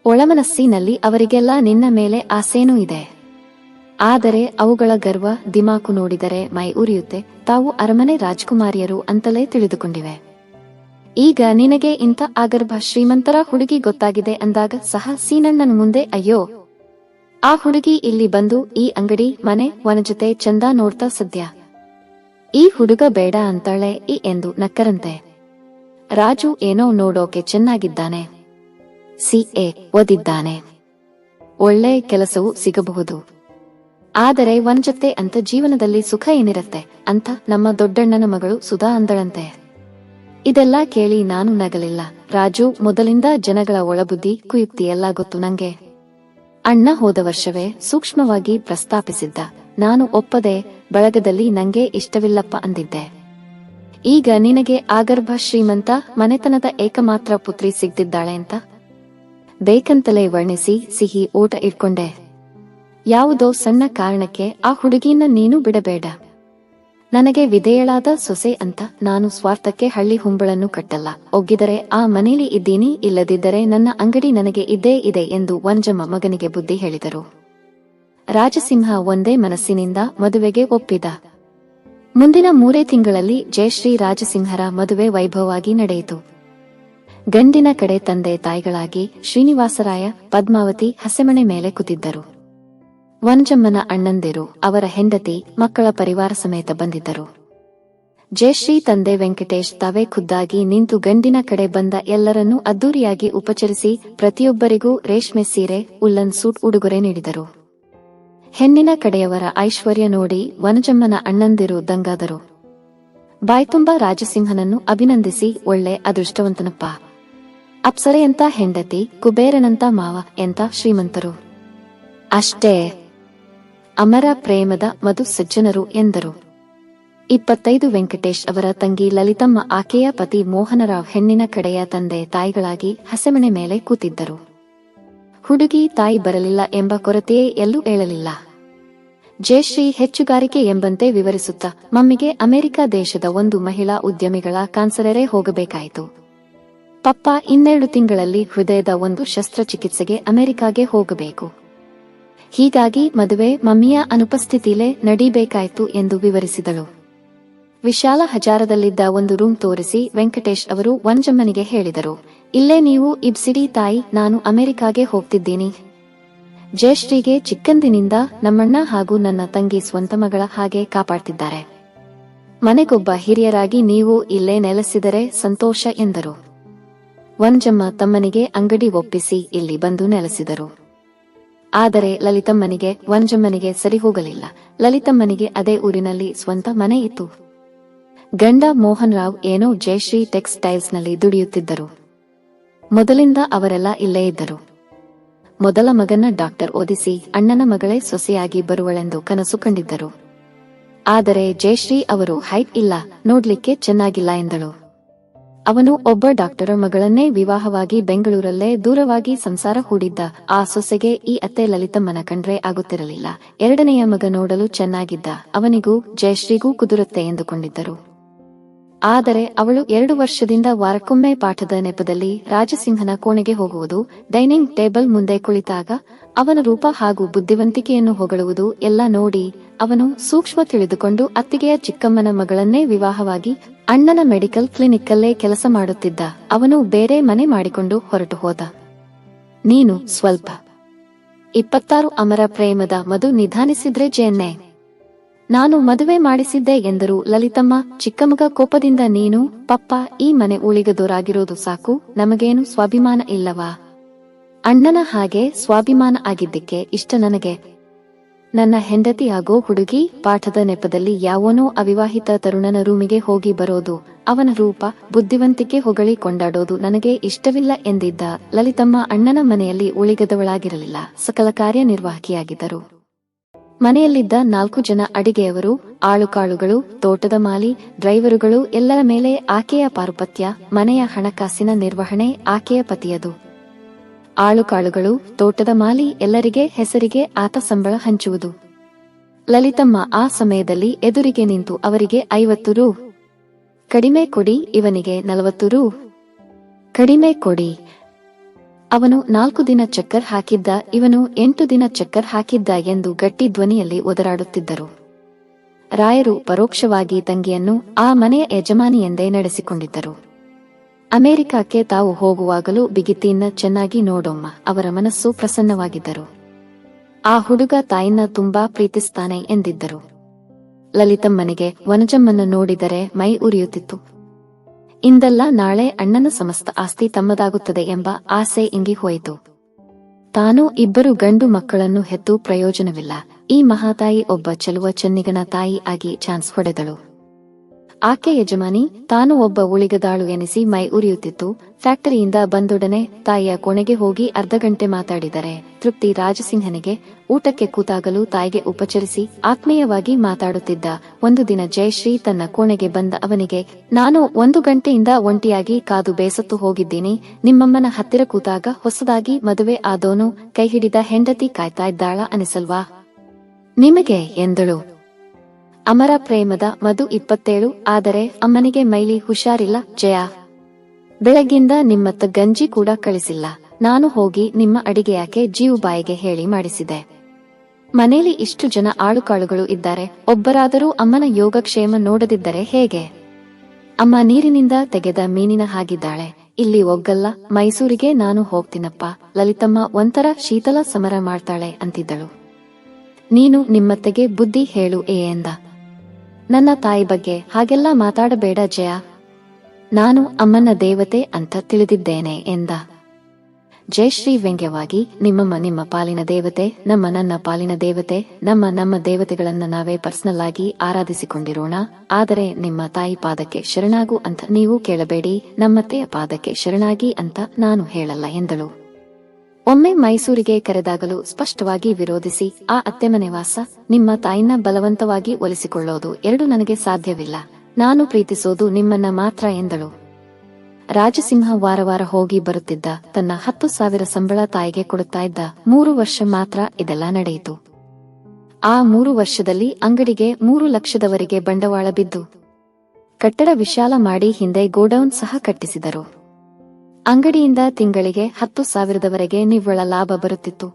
ಒಳಮನಸ್ಸಿನಲ್ಲಿ ಅವರಿಗೆಲ್ಲ ನಿನ್ನ ಮೇಲೆ ಆಸೇನೂ ಇದೆ. ಆದರೆ ಅವುಗಳ ಗರ್ವ ದಿಮಾಕು ನೋಡಿದರೆ ಮೈ ಉರಿಯುತ್ತೆ. ತಾವು ಅರಮನೆ ರಾಜಕುಮಾರಿಯರು ಅಂತಲೇ ತಿಳಿದುಕೊಂಡಿವೆ. ಈಗ ನಿನಗೆ ಇಂಥ ಆಗರ್ಭ ಶ್ರೀಮಂತರ ಹುಡುಗಿ ಗೊತ್ತಾಗಿದೆ ಅಂದಾಗ ಸಹ ಸೀನಣ್ಣನ ಮುಂದೆ ಅಯ್ಯೋ, ಆ ಹುಡುಗಿ ಇಲ್ಲಿ ಬಂದು ಈ ಅಂಗಡಿ ಮನೆ ವನ ಜೊತೆ ಚಂದ ನೋಡ್ತಾ ಸದ್ಯ ಈ ಹುಡುಗ ಬೇಡ ಅಂತಾಳೆ ಎಂದು ನಕ್ಕರಂತೆ. ರಾಜು ಏನೋ ನೋಡೋಕೆ ಚೆನ್ನಾಗಿದ್ದಾನೆ, CA ಓದಿದ್ದಾನೆ, ಒಳ್ಳೆ ಕೆಲಸವೂ ಸಿಗಬಹುದು. ಆದರೆ ವನ ಜೊತೆ ಅಂತ ಜೀವನದಲ್ಲಿ ಸುಖ ಏನಿರತ್ತೆ ಅಂತ ನಮ್ಮ ದೊಡ್ಡಣ್ಣನ ಮಗಳು ಸುಧಾ ಅಂದಳಂತೆ. ಇದೆಲ್ಲ ಕೇಳಿ ನಾನು ನಗಲಿಲ್ಲ. ರಾಜು, ಮೊದಲಿಂದ ಜನಗಳ ಒಳಬುದ್ಧಿ ಕುಯುಕ್ತಿ ಎಲ್ಲ ಗೊತ್ತು ನಂಗೆ. ಅಣ್ಣ ಹೋದ ವರ್ಷವೇ ಸೂಕ್ಷ್ಮವಾಗಿ ಪ್ರಸ್ತಾಪಿಸಿದ್ದ. ನಾನು ಒಪ್ಪದೆ ಬಳಗದಲ್ಲಿ ನಂಗೆ ಇಷ್ಟವಿಲ್ಲಪ್ಪ ಅಂದಿದ್ದೆ. ಈಗ ನಿನಗೆ ಆಗರ್ಭ ಶ್ರೀಮಂತ ಮನೆತನದ ಏಕಮಾತ್ರ ಪುತ್ರಿ ಸಿಗ್ತಿದ್ದಾಳೆ ಅಂತ ಬೇಕಂತಲೇ ವರ್ಣಿಸಿ ಸಿಹಿ ಊಟ ಇಟ್ಕೊಂಡೆ. ಯಾವುದೋ ಸಣ್ಣ ಕಾರಣಕ್ಕೆ ಆ ಹುಡುಗಿನ ನೀನು ಬಿಡಬೇಡ. ನನಗೆ ವಿಧೇಯಳಾದ ಸೊಸೆ ಅಂತ ನಾನು ಸ್ವಾರ್ಥಕ್ಕೆ ಹಳ್ಳಿ ಹುಂಬಳನ್ನು ಕಟ್ಟಲ್ಲ. ಒಗ್ಗಿದರೆ ಆ ಮನೇಲಿ ಇದ್ದೀನಿ, ಇಲ್ಲದಿದ್ದರೆ ನನ್ನ ಅಂಗಡಿ ನನಗೆ ಇದ್ದೇ ಇದೆ ಎಂದು ವನಜಮ್ಮ ಮಗನಿಗೆ ಬುದ್ಧಿ ಹೇಳಿದರು. ರಾಜಸಿಂಹ ಒಂದೇ ಮನಸ್ಸಿನಿಂದ ಮದುವೆಗೆ ಒಪ್ಪಿದ. ಮುಂದಿನ 3 ತಿಂಗಳಲ್ಲಿ ಜಯಶ್ರೀ ರಾಜಸಿಂಹರ ಮದುವೆ ವೈಭವವಾಗಿ ನಡೆಯಿತು. ಗಂಡಿನ ಕಡೆ ತಂದೆ ತಾಯಿಗಳಾಗಿ ಶ್ರೀನಿವಾಸರಾಯ, ಪದ್ಮಾವತಿ ಹಸೆಮಣೆ ಮೇಲೆ ಕೂತಿದ್ದರು. ವನಜಮ್ಮನ ಅಣ್ಣಂದಿರು, ಅವರ ಹೆಂಡತಿ, ಮಕ್ಕಳ ಪರಿವಾರ ಸಮೇತ ಬಂದಿದ್ದರು. ಜಯಶ್ರೀ ತಂದೆ ವೆಂಕಟೇಶ್ ತಾವೇ ಖುದ್ದಾಗಿ ನಿಂತು ಗಂಡಿನ ಕಡೆ ಬಂದ ಎಲ್ಲರನ್ನೂ ಅದ್ದೂರಿಯಾಗಿ ಉಪಚರಿಸಿ ಪ್ರತಿಯೊಬ್ಬರಿಗೂ ರೇಷ್ಮೆ ಸೀರೆ, ಉಲ್ಲನ್ ಸೂಟ್ ಉಡುಗೊರೆ ನೀಡಿದರು. ಹೆಣ್ಣಿನ ಕಡೆಯವರ ಐಶ್ವರ್ಯ ನೋಡಿ ವನಜಮ್ಮನ ಅಣ್ಣಂದಿರು ದಂಗಾದರು. ಬಾಯ್ತುಂಬ ರಾಜಸಿಂಹನನ್ನು ಅಭಿನಂದಿಸಿ, ಒಳ್ಳೆ ಅದೃಷ್ಟವಂತನಪ್ಪ, ಅಪ್ಸರೆಯಂತ ಹೆಂಡತಿ, ಕುಬೇರನಂತ ಮಾವ, ಎಂತ ಶ್ರೀಮಂತರು. ಅಷ್ಟೇ ಅಮರ ಪ್ರೇಮದ ಮಧು ಸಜ್ಜನರು ಎಂದರು. 25 ವೆಂಕಟೇಶ್ ಅವರ ತಂಗಿ ಲಲಿತಮ್ಮ, ಆಕೆಯ ಪತಿ ಮೋಹನರಾವ್ ಹೆಣ್ಣಿನ ಕಡೆಯ ತಂದೆ ತಾಯಿಗಳಾಗಿ ಹಸೆಮಣೆ ಮೇಲೆ ಕೂತಿದ್ದರು. ಹುಡುಗಿ ತಾಯಿ ಬರಲಿಲ್ಲ ಎಂಬ ಕೊರತೆಯೇ ಎಲ್ಲೂ ಏಳಲಿಲ್ಲ. ಜಯಶ್ರೀ ಹೆಚ್ಚುಗಾರಿಕೆ ಎಂಬಂತೆ ವಿವರಿಸುತ್ತಾ, ಮಮ್ಮಿಗೆ ಅಮೆರಿಕ ದೇಶದ ಒಂದು ಮಹಿಳಾ ಉದ್ಯಮಿಗಳ ಕಾನ್ಸರರೇ ಹೋಗಬೇಕಾಯಿತು. ಪಪ್ಪ 12 ತಿಂಗಳಲ್ಲಿ ಹೃದಯದ ಒಂದು ಶಸ್ತ್ರಚಿಕಿತ್ಸೆಗೆ ಅಮೆರಿಕಾಗೆ ಹೋಗಬೇಕು. ಹೀಗಾಗಿ ಮದುವೆ ಮಮ್ಮಿಯ ಅನುಪಸ್ಥಿತಿಲೇ ನಡೀಬೇಕಾಯ್ತು ಎಂದು ವಿವರಿಸಿದಳು. ವಿಶಾಲ ಹಜಾರದಲ್ಲಿದ್ದ ಒಂದು ರೂಮ್ ತೋರಿಸಿ ವೆಂಕಟೇಶ್ ಅವರು ವನಜಮ್ಮನಿಗೆ ಹೇಳಿದರು, ಇಲ್ಲೇ ನೀವು ಇಬ್ಸಿಡಿ ತಾಯಿ, ನಾನು ಅಮೆರಿಕಾಗೆ ಹೋಗ್ತಿದ್ದೀನಿ. ಜಯಶ್ರೀಗೆ ಚಿಕ್ಕಂದಿನಿಂದ ನಮ್ಮಣ್ಣ ಹಾಗೂ ನನ್ನ ತಂಗಿ ಸ್ವಂತ ಮಗಳ ಹಾಗೆ ಕಾಪಾಡ್ತಿದ್ದಾರೆ. ಮನೆಗೊಬ್ಬ ಹಿರಿಯರಾಗಿ ನೀವು ಇಲ್ಲೇ ನೆಲೆಸಿದರೆ ಸಂತೋಷ ಎಂದರು. ವನಜಮ್ಮ ತಮ್ಮನಿಗೆ ಅಂಗಡಿ ಒಪ್ಪಿಸಿ ಇಲ್ಲಿ ಬಂದು ನೆಲೆಸಿದರು. ಆದರೆ ಲಲಿತಮ್ಮನಿಗೆ ವನಜಮ್ಮನಿಗೆ ಸರಿ ಹೋಗಲಿಲ್ಲ. ಲಲಿತಮ್ಮನಿಗೆ ಅದೇ ಊರಿನಲ್ಲಿ ಸ್ವಂತ ಮನೆ ಇತ್ತು. ಗಂಡ ಮೋಹನ್ ರಾವ್ ಏನೋ ಜಯಶ್ರೀ ಟೆಕ್ಸ್ಟೈಲ್ಸ್ನಲ್ಲಿ ದುಡಿಯುತ್ತಿದ್ದರು. ಮೊದಲಿಂದ ಅವರೆಲ್ಲ ಇಲ್ಲೇ ಇದ್ದರು. ಮೊದಲ ಮಗನ ಡಾಕ್ಟರ್ ಓದಿಸಿ ಅಣ್ಣನ ಮಗಳೇ ಸೊಸೆಯಾಗಿ ಬರುವಳೆಂದು ಕನಸು ಕಂಡಿದ್ದರು. ಆದರೆ ಜಯಶ್ರೀ ಅವರು ಹೈಟ್ ಇಲ್ಲ, ನೋಡ್ಲಿಕ್ಕೆ ಚೆನ್ನಾಗಿಲ್ಲ ಎಂದಳು. ಅವನು ಒಬ್ಬ ಡಾಕ್ಟರ ಮಗಳನ್ನೇ ವಿವಾಹವಾಗಿ ಬೆಂಗಳೂರಲ್ಲೇ ದೂರವಾಗಿ ಸಂಸಾರ ಹೂಡಿದ್ದ. ಆ ಸೊಸೆಗೆ ಈ ಅತ್ತೆ ಲಲಿತಮ್ಮನ ಕಂಡ್ರೆ ಆಗುತ್ತಿರಲಿಲ್ಲ. ಎರಡನೆಯ ಮಗ ನೋಡಲು ಚೆನ್ನಾಗಿದ್ದ, ಅವನಿಗೂ ಜಯಶ್ರೀಗೂ ಕುದುರುತ್ತೆ ಎಂದುಕೊಂಡಿದ್ದರು. ಆದರೆ ಅವಳು 2 ವರ್ಷದಿಂದ ವಾರಕ್ಕೊಮ್ಮೆ ಪಾಠದ ನೆಪದಲ್ಲಿ ರಾಜಸಿಂಹನ ಕೋಣೆಗೆ ಹೋಗುವುದು, ಡೈನಿಂಗ್ ಟೇಬಲ್ ಮುಂದೆ ಕುಳಿತಾಗ ಅವನ ರೂಪ ಹಾಗೂ ಬುದ್ಧಿವಂತಿಕೆಯನ್ನು ಹೊಗಳುವುದು ಎಲ್ಲ ನೋಡಿ ಅವನು ಸೂಕ್ಷ್ಮ ತಿಳಿದುಕೊಂಡು ಅತ್ತಿಗೆಯ ಚಿಕ್ಕಮ್ಮನ ಮಗಳನ್ನೇ ವಿವಾಹವಾಗಿ ಅಣ್ಣನ ಮೆಡಿಕಲ್ ಕ್ಲಿನಿಕ್ಕಲ್ಲೇ ಕೆಲಸ ಮಾಡುತ್ತಿದ್ದ. ಅವನು ಬೇರೆ ಮನೆ ಮಾಡಿಕೊಂಡು ಹೊರಟು ಹೋದ. ನೀನು ಸ್ವಲ್ಪ 26 ಅಮರ ಪ್ರೇಮದ ಮಧು ನಿಧಾನಿಸಿದ್ರೆ ಜೇನ್ನೆ. ನಾನು ಮದುವೆ ಮಾಡಿಸಿದ್ದೆ ಎಂದರು ಲಲಿತಮ್ಮ. ಚಿಕ್ಕಮಗ ಕೋಪದಿಂದ ನೀನು ಪಪ್ಪ ಈ ಮನೆ ಉಳಿಗದೋರಾಗಿರೋದು ಸಾಕು, ನಮಗೇನು ಸ್ವಾಭಿಮಾನ ಇಲ್ಲವಾ? ಅಣ್ಣನ ಹಾಗೆ ಸ್ವಾಭಿಮಾನ ಆಗಿದ್ದಕ್ಕೆ ಇಷ್ಟ ನನಗೆ. ನನ್ನ ಹೆಂಡತಿ ಆಗೋ ಹುಡುಗಿ ಪಾಠದ ನೆಪದಲ್ಲಿ ಯಾವನೋ ಅವಿವಾಹಿತ ತರುಣನ ರೂಮಿಗೆ ಹೋಗಿ ಬರೋದು, ಅವನ ರೂಪ ಬುದ್ಧಿವಂತಿಕೆ ಹೊಗಳಿ ಕೊಂಡಾಡೋದು ನನಗೆ ಇಷ್ಟವಿಲ್ಲ ಎಂದಿದ್ದ ಲಲಿತಮ್ಮ ಅಣ್ಣನ ಮನೆಯಲ್ಲಿ ಉಳಿಗದವಳಾಗಿರಲಿಲ್ಲ, ಸಕಲ ಕಾರ್ಯನಿರ್ವಾಹಕಿಯಾಗಿದ್ದರು. ಮನೆಯಲ್ಲಿದ್ದ 4 ಜನ ಅಡಿಗೆಯವರು, ಆಳುಕಾಳುಗಳು, ತೋಟದ ಮಾಲಿ, ಡ್ರೈವರುಗಳು ಎಲ್ಲರ ಮೇಲೆ ಆಕೆಯ ಪಾರುಪತ್ಯ. ಮನೆಯ ಹಣಕಾಸಿನ ನಿರ್ವಹಣೆ ಆಕೆಯ ಪತಿಯದು. ಆಳುಕಾಳುಗಳು, ತೋಟದ ಮಾಲಿ ಎಲ್ಲರಿಗೆ ಹೆಸರಿಗೆ ಆತ ಸಂಬಳ ಹಂಚುವುದು. ಲಲಿತಮ್ಮ ಆ ಸಮಯದಲ್ಲಿ ಎದುರಿಗೆ ನಿಂತು ಅವರಿಗೆ 50 ರೂ ಕಡಿಮೆ ಕೊಡಿ, ಇವನಿಗೆ 40 ರೂ ಕಡಿಮೆ ಕೊಡಿ. ಅವನು 4 ದಿನ ಚಕ್ಕರ್ ಹಾಕಿದ್ದ, ಇವನು 8 ದಿನ ಚಕ್ಕರ್ ಹಾಕಿದ್ದ ಎಂದು ಗಟ್ಟಿ ಧ್ವನಿಯಲ್ಲಿ ಒದರಾಡುತ್ತಿದ್ದರು. ರಾಯರು ಪರೋಕ್ಷವಾಗಿ ತಂಗಿಯನ್ನು ಆ ಮನೆಯ ಯಜಮಾನಿ ಎಂದೇ ನಡೆಸಿಕೊಂಡಿದ್ದರು. ಅಮೆರಿಕಕ್ಕೆ ತಾವು ಹೋಗುವಾಗಲೂ ಬಿಗಿತಿಯಿಂದ ಚೆನ್ನಾಗಿ ನೋಡೋಮ್ಮ, ಅವರ ಮನಸ್ಸು ಪ್ರಸನ್ನವಾಗಿದ್ದರು. ಆ ಹುಡುಗ ತಾಯಿನ ತುಂಬಾ ಪ್ರೀತಿಸ್ತಾನೆ ಎಂದಿದ್ದರು. ಲಲಿತಮ್ಮನಿಗೆ ವನಜಮ್ಮನ್ನು ನೋಡಿದರೆ ಮೈ ಉರಿಯುತ್ತಿತ್ತು. ಇಂದಲ್ಲ ನಾಳೆ ಅಣ್ಣನ ಸಮಸ್ತ ಆಸ್ತಿ ತಮ್ಮದಾಗುತ್ತದೆ ಎಂಬ ಆಸೆ ಇಂಗಿ ಹೋಯಿತು. ತಾನು 2 ಗಂಡು ಮಕ್ಕಳನ್ನು ಹೆತ್ತು ಪ್ರಯೋಜನವಿಲ್ಲ, ಈ ಮಹಾತಾಯಿ ಒಬ್ಬ ಚೆಲುವ ಚೆನ್ನಿಗನ ತಾಯಿ ಆಗಿ ಚಾನ್ಸ್ ಹೊಡೆದಳು. ಆಕೆ ಯಜಮಾನಿ ತಾನು ಒಬ್ಬ ಉಳಿಗದಾಳು ಎನಿಸಿ ಮೈ ಉರಿಯುತ್ತಿತ್ತು. ಫ್ಯಾಕ್ಟರಿಯಿಂದ ಬಂದೊಡನೆ ತಾಯಿಯ ಕೋಣೆಗೆ ಹೋಗಿ ಅರ್ಧ ಗಂಟೆ ಮಾತಾಡಿದರೆ ತೃಪ್ತಿ. ರಾಜಸಿಂಹನಿಗೆ ಊಟಕ್ಕೆ ಕೂತಾಗಲೂ ತಾಯಿಗೆ ಉಪಚರಿಸಿ ಆತ್ಮೀಯವಾಗಿ ಮಾತಾಡುತ್ತಿದ್ದ. ಒಂದು ದಿನ ಜಯಶ್ರೀ ತನ್ನ ಕೋಣೆಗೆ ಬಂದ ಅವನಿಗೆ, ನಾನು 1 ಗಂಟೆಯಿಂದ ಒಂಟಿಯಾಗಿ ಕಾದು ಬೇಸತ್ತು ಹೋಗಿದ್ದೀನಿ, ನಿಮ್ಮಮ್ಮನ ಹತ್ತಿರ ಕೂತಾಗ ಹೊಸದಾಗಿ ಮದುವೆ ಆದೋನು ಕೈ ಹಿಡಿದ ಹೆಂಡತಿ ಕಾಯ್ತಾ ಇದ್ದಾಳ ಅನಿಸಲ್ವಾ ನಿಮಗೆ ಎಂದಳು. ಅಮರ ಪ್ರೇಮದ ಮಧು 27, ಆದರೆ ಅಮ್ಮನಿಗೆ ಮೈಲಿ ಹುಷಾರಿಲ್ಲ ಜಯ. ಬೆಳಗ್ಗಿಂದ ನಿಮ್ಮತ್ತ ಗಂಜಿ ಕೂಡ ಕಳಿಸಿಲ್ಲ. ನಾನು ಹೋಗಿ ನಿಮ್ಮ ಅಡಿಗೆ ಯಾಕೆ ಜೀವುಬಾಯಿಗೆ ಹೇಳಿ ಮಾಡಿಸಿದೆ. ಮನೇಲಿ ಇಷ್ಟು ಜನ ಆಳುಕಾಳುಗಳು ಇದ್ದಾರೆ, ಒಬ್ಬರಾದರೂ ಅಮ್ಮನ ಯೋಗಕ್ಷೇಮ ನೋಡದಿದ್ದರೆ ಹೇಗೆ? ಅಮ್ಮ ನೀರಿನಿಂದ ತೆಗೆದ ಮೀನಿನ ಹಾಗಿದ್ದಾಳೆ, ಇಲ್ಲಿ ಒಗ್ಗಲ್ಲ, ಮೈಸೂರಿಗೆ ನಾನು ಹೋಗ್ತೀನಪ್ಪ. ಲಲಿತಮ್ಮ ಒಂಥರ ಶೀತಲ ಸಮರ ಮಾಡ್ತಾಳೆ ಅಂತಿದ್ದಳು. ನೀನು ನಿಮ್ಮತ್ತೆಗೆ ಬುದ್ಧಿ ಹೇಳು ಎಂದ. ನನ್ನ ತಾಯಿ ಬಗ್ಗೆ ಹಾಗೆಲ್ಲ ಮಾತಾಡಬೇಡ ಜಯ, ನಾನು ಅಮ್ಮನ ದೇವತೆ ಅಂತ ತಿಳಿದಿದ್ದೇನೆ ಎಂದ. ಜಯಶ್ರೀ ವ್ಯಂಗ್ಯವಾಗಿ, ನಿಮ್ಮಮ್ಮ ನಿಮ್ಮ ಪಾಲಿನ ದೇವತೆ, ನನ್ನ ಪಾಲಿನ ದೇವತೆ, ನಮ್ಮ ದೇವತೆಗಳನ್ನ ನಾವೇ ಪರ್ಸನಲ್ ಆಗಿ ಆರಾಧಿಸಿಕೊಂಡಿರೋಣ, ಆದರೆ ನಿಮ್ಮ ತಾಯಿ ಪಾದಕ್ಕೆ ಶರಣಾಗು ಅಂತ ನೀವು ಕೇಳಬೇಡಿ, ನಮ್ಮತ್ತೆಯ ಪಾದಕ್ಕೆ ಶರಣಾಗಿ ಅಂತ ನಾನು ಹೇಳಲ್ಲ ಎಂದಳು. ಒಮ್ಮೆ ಮೈಸೂರಿಗೆ ಕರೆದಾಗಲೂ ಸ್ಪಷ್ಟವಾಗಿ ವಿರೋಧಿಸಿ, ಆ ಅತ್ತೆಮನೆ ವಾಸ, ನಿಮ್ಮ ತಾಯಿನ ಬಲವಂತವಾಗಿ ಒಲಿಸಿಕೊಳ್ಳೋದು 2 ನನಗೆ ಸಾಧ್ಯವಿಲ್ಲ, ನಾನು ಪ್ರೀತಿಸೋದು ನಿಮ್ಮನ್ನ ಮಾತ್ರ ಎಂದಳು. ರಾಜಸಿಂಹ ವಾರ ಹೋಗಿ ಬರುತ್ತಿದ್ದ. ತನ್ನ 10,000 ಸಂಬಳ ತಾಯಿಗೆ ಕೊಡುತ್ತಾ ಇದ್ದ. 3 ವರ್ಷ ಮಾತ್ರ ಇದೆಲ್ಲ ನಡೆಯಿತು. ಆ 3 ವರ್ಷದಲ್ಲಿ ಅಂಗಡಿಗೆ 3 ಲಕ್ಷದವರೆಗೆ ಬಂಡವಾಳ ಬಿದ್ದು ಕಟ್ಟಡ ವಿಶಾಲ ಮಾಡಿ ಹಿಂದೆ ಗೋಡೌನ್ ಸಹ ಕಟ್ಟಿಸಿದರು. ಅಂಗಡಿಯಿಂದ ತಿಂಗಳಿಗೆ 10,000ದವರೆಗೆ ನಿವ್ವಳ ಲಾಭ ಬರುತ್ತಿತ್ತು.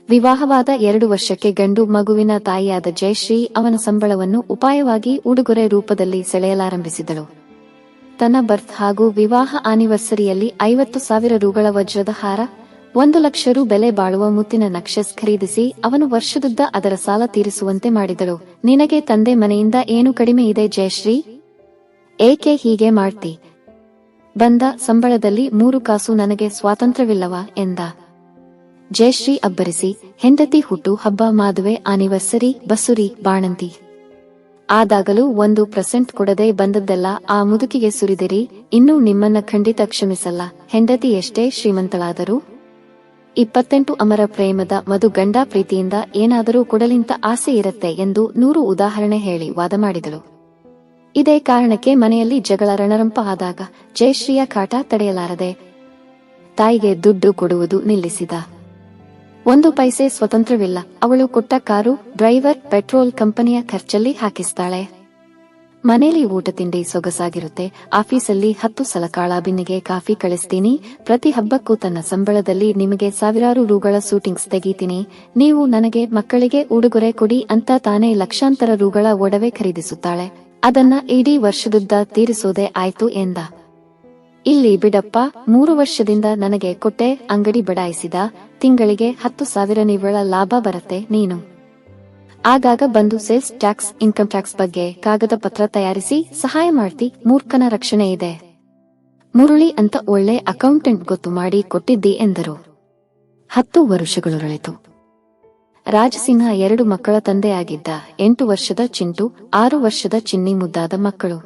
ವಿವಾಹವಾದ 2 ವರ್ಷಕ್ಕೆ ಗಂಡು ಮಗುವಿನ ತಾಯಿಯಾದ ಜಯಶ್ರೀ ಅವನ ಸಂಬಳವನ್ನು ಉಪಾಯವಾಗಿ ಉಡುಗೊರೆ ರೂಪದಲ್ಲಿ ಸೆಳೆಯಲಾರಂಭಿಸಿದಳು. ತನ್ನ ಬರ್ತ್ ಹಾಗೂ ವಿವಾಹ ಆನಿವರ್ಸರಿಯಲ್ಲಿ 50,000 ರೂಗಳ ವಜ್ರದ ಹಾರ, 1 ಲಕ್ಷ ರೂ ಬೆಲೆ ಬಾಳುವ ಮುತ್ತಿನ ನಕ್ಷಸ್ ಖರೀದಿಸಿ ಅವನು ವರ್ಷದುದ್ದ ಅದರ ಸಾಲ ತೀರಿಸುವಂತೆ ಮಾಡಿದಳು. ನಿನಗೆ ತಂದೆ ಮನೆಯಿಂದ ಏನು ಕಡಿಮೆ ಇದೆ ಜಯಶ್ರೀ? ಏಕೆ ಹೀಗೆ ಮಾಡ್ತಿ? ಬಂದ ಸಂಬಳದಲ್ಲಿ 3 ಕಾಸು ನನಗೆ ಸ್ವಾತಂತ್ರ್ಯವಿಲ್ಲವಾ ಎಂದ. ಜಯಶ್ರೀ ಅಬ್ಬರಿಸಿ, ಹೆಂಡತಿ ಹುಟ್ಟು ಹಬ್ಬ, ಮಾದುವೆ, ಆನಿವರ್ಸರಿ, ಬಸುರಿ, ಬಾಣಂತಿ ಆದಾಗಲೂ 1% ಕೊಡದೆ ಬಂದದ್ದೆಲ್ಲ ಆ ಮುದುಕಿಗೆ ಸುರಿದಿರಿ. ಇನ್ನೂ ನಿಮ್ಮನ್ನ ಖಂಡಿತ ಕ್ಷಮಿಸಲ್ಲ. ಹೆಂಡತಿ ಎಷ್ಟೇ ಶ್ರೀಮಂತಳಾದರೂ 28 ಅಮರ ಪ್ರೇಮದ ಮಧು ಗಂಡ ಪ್ರೀತಿಯಿಂದ ಏನಾದರೂ ಕೊಡಲಿಂತ ಆಸೆ ಇರತ್ತೆ ಎಂದು 100 ಉದಾಹರಣೆ ಹೇಳಿ ವಾದ ಮಾಡಿದಳು. ಇದೇ ಕಾರಣಕ್ಕೆ ಮನೆಯಲ್ಲಿ ಜಗಳ ರಣರಂಪ ಆದಾಗ ಜಯಶ್ರೀಯ ಕಾಟ ತಡೆಯಲಾರದೆ ತಾಯಿಗೆ ದುಡ್ಡು ಕೊಡುವುದು ನಿಲ್ಲಿಸಿದ. 1 ಪೈಸೆ ಸ್ವತಂತ್ರವಿಲ್ಲ. ಅವಳು ಕೊಟ್ಟ ಕಾರು ಡ್ರೈವರ್ ಪೆಟ್ರೋಲ್ ಕಂಪನಿಯ ಖರ್ಚಲ್ಲಿ ಹಾಕಿಸ್ತಾಳೆ. ಮನೇಲಿ ಊಟ ತಿಂಡಿ ಸೊಗಸಾಗಿರುತ್ತೆ. ಆಫೀಸಲ್ಲಿ 10 ಸಲ ಕಾಳಾಬಿನ್ನಿಗೆ ಕಾಫಿ ಕಳಿಸ್ತೀನಿ. ಪ್ರತಿ ಹಬ್ಬಕ್ಕೂ ತನ್ನ ಸಂಬಳದಲ್ಲಿ ನಿಮಗೆ ಸಾವಿರಾರು ರೂಗಳ ಶೂಟಿಂಗ್ಸ್ ತೆಗೀತೀನಿ. ನೀವು ನನಗೆ ಮಕ್ಕಳಿಗೆ ಉಡುಗೊರೆ ಕೊಡಿ ಅಂತ ತಾನೇ ಲಕ್ಷಾಂತರ ರೂಗಳ ಒಡವೆ ಖರೀದಿಸುತ್ತಾಳೆ. ಅದನ್ನ ಇಡೀ ವರ್ಷದುದ್ದ ತೀರಿಸೋದೇ ಆಯ್ತು ಎಂದ. ಇಲ್ಲಿ ಬಿಡಪ್ಪ, 3 ವರ್ಷದಿಂದ ನನಗೆ ಕೊಟ್ಟೆ, ಅಂಗಡಿ ಬಡಾಯಿಸಿದ. ತಿಂಗಳಿಗೆ 10,000 ನಿವ್ವಳ ಲಾಭ ಬರತ್ತೆ. ನೀನು ಆಗಾಗ ಬಂದು ಸೇಲ್ಸ್ ಟ್ಯಾಕ್ಸ್ ಇನ್ಕಮ್ ಟ್ಯಾಕ್ಸ್ ಬಗ್ಗೆ ಕಾಗದ ಪತ್ರ ತಯಾರಿಸಿ ಸಹಾಯ ಮಾಡ್ತಿ. ಮೂರ್ಖನ ರಕ್ಷಣೆ ಇದೆ. ಮುರುಳಿ ಅಂತ ಒಳ್ಳೆ ಅಕೌಂಟೆಂಟ್ ಗೊತ್ತು ಮಾಡಿ ಕೊಟ್ಟಿದ್ದಿ ಎಂದರು. 10 ವರ್ಷಗಳುರಳಿತು. ರಾಜಸಿಂಹ 2 ಮಕ್ಕಳ ತಂದೆಯಾಗಿದ್ದ. 8 ವರ್ಷದ ಚಿಂಟು, 6 ವರ್ಷದ ಚಿನ್ನಿ ಮುದ್ದಾದ ಮಕ್ಕಳು.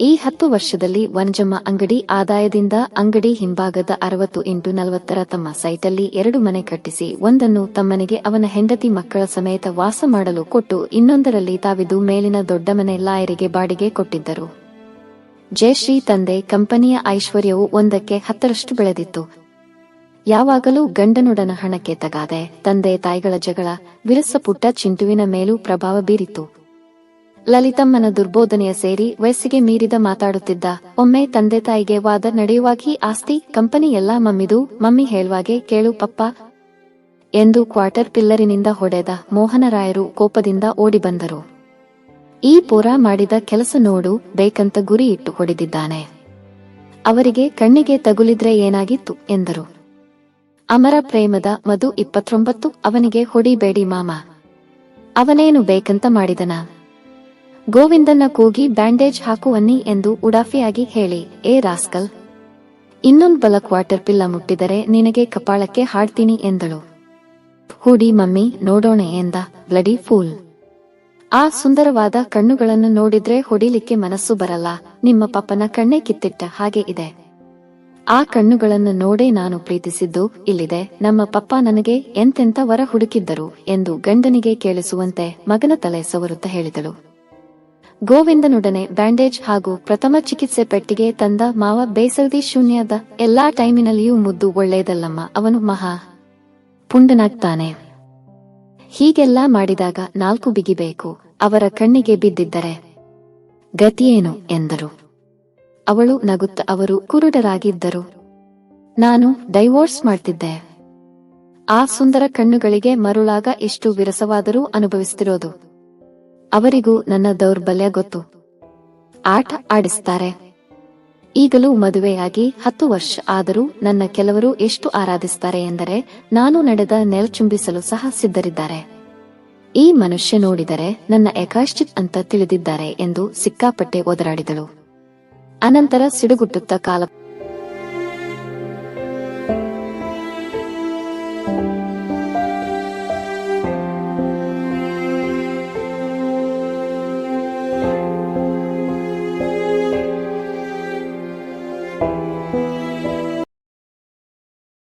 ಈ 10 ವರ್ಷದಲ್ಲಿ ವನಜಮ್ಮ ಅಂಗಡಿ ಆದಾಯದಿಂದ ಅಂಗಡಿ ಹಿಂಭಾಗದ 60x40 ತಮ್ಮ ಸೈಟಲ್ಲಿ 2 ಮನೆ ಕಟ್ಟಿಸಿ, ಒಂದನ್ನು ತಮ್ಮನಿಗೆ ಅವನ ಹೆಂಡತಿ ಮಕ್ಕಳ ಸಮೇತ ವಾಸ ಮಾಡಲು ಕೊಟ್ಟು, ಇನ್ನೊಂದರಲ್ಲಿ ತಾವಿದು ಮೇಲಿನ ದೊಡ್ಡ ಮನೆ ಲಾಯರಿಗೆ ಬಾಡಿಗೆ ಕೊಟ್ಟಿದ್ದರು. ಜಯಶ್ರೀ ತಂದೆ ಕಂಪನಿಯ ಐಶ್ವರ್ಯವು 1ಕ್ಕೆ 10ರಷ್ಟು ಬೆಳೆದಿತ್ತು. ಯಾವಾಗಲೂ ಗಂಡನೊಡನ ಹಣಕ್ಕೆ ತಗಾದೆ. ತಂದೆ ತಾಯಿಗಳ ಜಗಳ ವಿರಸಪುಟ್ಟ ಚಿಂಟುವಿನ ಮೇಲೂ ಪ್ರಭಾವ ಬೀರಿತು. ಲಲಿತಮ್ಮನ ದುರ್ಬೋಧನೆಯ ಸೇರಿ ವಯಸ್ಸಿಗೆ ಮೀರಿದ ಮಾತಾಡುತ್ತಿದ್ದ. ಒಮ್ಮೆ ತಂದೆ ತಾಯಿಗೆ ವಾದ ನಡೆಯುವಾಗಿ ಆಸ್ತಿ ಕಂಪನಿ ಎಲ್ಲ ಮಮ್ಮಿದು, ಮಮ್ಮಿ ಹೇಳ್ವಾಗೆ ಕೇಳು ಪಪ್ಪ ಎಂದು ಕ್ವಾರ್ಟರ್ ಪಿಲ್ಲರಿನಿಂದ ಹೊಡೆದ. ಮೋಹನರಾಯರು ಕೋಪದಿಂದ ಓಡಿ ಬಂದರು. ಈ ಪೋರ ಮಾಡಿದ ಕೆಲಸ ನೋಡು, ಬೇಕಂತ ಗುರಿ ಇಟ್ಟು ಹೊಡೆದಿದ್ದಾನೆ. ಅವರಿಗೆ ಕಣ್ಣಿಗೆ ತಗುಲಿದ್ರೆ ಏನಾಗಿತ್ತು ಎಂದರು. ಅಮರ ಪ್ರೇಮದ ಮಧು 29. ಅವನಿಗೆ ಹೊಡಿಬೇಡಿ ಮಾಮ, ಅವನೇನು ಬೇಕಂತ ಮಾಡಿದನ? ಗೋವಿಂದನ್ನ ಕೂಗಿ ಬ್ಯಾಂಡೇಜ್ ಹಾಕು ಅನ್ನಿ ಎಂದು ಉಡಾಫಿಯಾಗಿ ಹೇಳಿ. ಏ ರಾಸ್ಕಲ್, ಇನ್ನೊಂದು ಬಲ ಕ್ವಾರ್ಟರ್ ಪಿಲ್ಲ ಮುಟ್ಟಿದರೆ ನಿನಗೆ ಕಪಾಳಕ್ಕೆ ಹಾಡ್ತೀನಿ ಎಂದಳು. ಹೂಡಿ ಮಮ್ಮಿ ನೋಡೋಣ ಎಂದ. ಬ್ಲಡಿ ಫೂಲ್, ಆ ಸುಂದರವಾದ ಕಣ್ಣುಗಳನ್ನು ನೋಡಿದ್ರೆ ಹೊಡಿಲಿಕ್ಕೆ ಮನಸ್ಸು ಬರಲ್ಲ. ನಿಮ್ಮ ಪಪ್ಪನ ಕಣ್ಣೇ ಕಿತ್ತಿಟ್ಟ ಹಾಗೆ ಇದೆ. ಆ ಕಣ್ಣುಗಳನ್ನು ನೋಡೇ ನಾನು ಪ್ರೀತಿಸಿದ್ದು. ಇಲ್ಲಿದೆ, ನಮ್ಮ ಪಪ್ಪ ನನಗೆ ಎಂತೆಂತ ವರ ಹುಡುಕಿದ್ದರು ಎಂದು ಗಂಡನಿಗೆ ಕೇಳಿಸುವಂತೆ ಮಗನ ತಲೆ ಸವರುತ್ತ ಹೇಳಿದಳು. ಗೋವಿಂದನೊಡನೆ ಬ್ಯಾಂಡೇಜ್ ಹಾಗೂ ಪ್ರಥಮ ಚಿಕಿತ್ಸೆ ಪೆಟ್ಟಿಗೆ ತಂದ ಮಾವ ಬೇಸರದಿ ಶೂನ್ಯದ. ಎಲ್ಲಾ ಟೈಮಿನಲ್ಲಿಯೂ ಮುದ್ದು ಒಳ್ಳೆಯದಲ್ಲಮ್ಮ, ಅವನು ಮಹಾ ಪುಂಡನಾಗ್ತಾನೆ. ಹೀಗೆಲ್ಲಾ ಮಾಡಿದಾಗ 4 ಬಿಗಿಬೇಕು. ಅವರ ಕಣ್ಣಿಗೆ ಬಿದ್ದಿದ್ದರೆ ಗತಿಯೇನು ಎಂದರು. ಅವಳು ನಗುತ್ತ, ಅವರು ಕುರುಡರಾಗಿದ್ದರು. ನಾನು ಡೈವೋರ್ಸ್ ಮಾಡ್ತಿದ್ದೆ. ಆ ಸುಂದರ ಕಣ್ಣುಗಳಿಗೆ ಮರುಳಾಗ ಇಷ್ಟು ವಿರಸವಾದರೂ ಅನುಭವಿಸುತ್ತಿರೋದು. ಅವರಿಗೂ ನನ್ನ ದೌರ್ಬಲ್ಯ ಗೊತ್ತು. ಆಟ ಆಡಿಸ್ತಾರೆ. ಈಗಲೂ ಮದುವೆಯಾಗಿ 10 ವರ್ಷ ಆದರೂ ನನ್ನ ಕೆಲವರು ಎಷ್ಟು ಆರಾಧಿಸ್ತಾರೆ ಎಂದರೆ ನಾನು ನಡೆದ ನೆಲಚುಂಬಿಸಲು ಸಹ ಸಿದ್ಧರಿದ್ದಾರೆ. ಈ ಮನುಷ್ಯ ನೋಡಿದರೆ ನನ್ನ ಯಕಾಶ್ಚಿತ್ ಅಂತ ತಿಳಿದಿದ್ದಾರೆ ಎಂದು ಸಿಕ್ಕಾಪಟ್ಟೆ ಒದರಾಡಿದಳು. ಅನಂತರ ಸಿಡುಗುಟ್ಟುತ್ತ ಕಾಲ